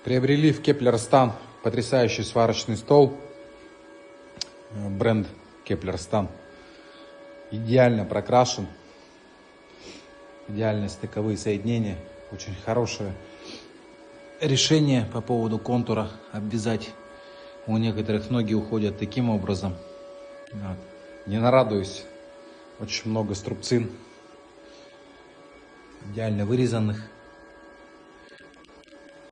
Приобрели в Кеплер-Стан потрясающий сварочный стол. Бренд Кеплер-Стан. Идеально прокрашен. Идеальные стыковые соединения. Очень хорошее решение по поводу контура. Обвязать. У некоторых ноги уходят таким образом. Вот. Не нарадуюсь. Очень много струбцин. Идеально вырезанных.